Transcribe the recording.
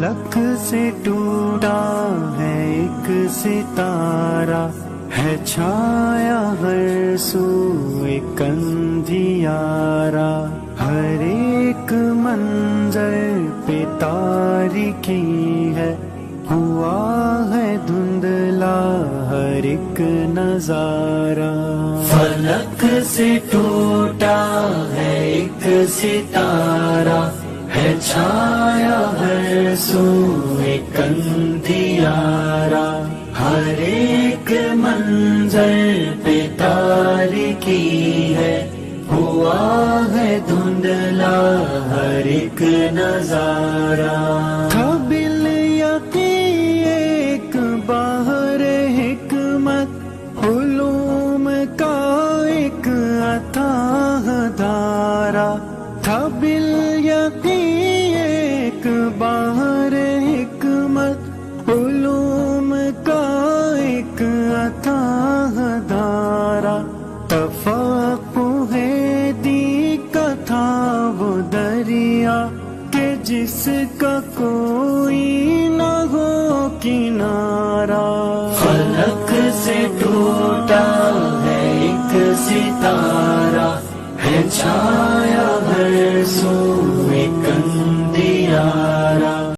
فلک سے ٹوٹا ہے ایک ستارہ، ہے چھایا ہر سو ایک اندھیارا، ہر ایک منظر پہ تاریکی ہے، ہوا ہے دھندلا ہر ایک نظارہ۔ فلک سے ٹوٹا ہے ایک ستارہ، ہے چھایا ہر سو ایک اندھیارا، ہر ایک منظر پہ تاریکی ہے، ہوا ہے دھندلا ہر ایک نظارہ۔ تھا بالیقین ایک بحر حکمت، علوم کا ایک اتھاہ دھارا، تھا بالیقین ایک بحر حکمت، علوم کا ایک اتھاہ دھارا، تفقہ دی کا تھا وہ دریا کہ جس کا کوئی نہ ہو کنارہ۔ فلک سے ٹوٹا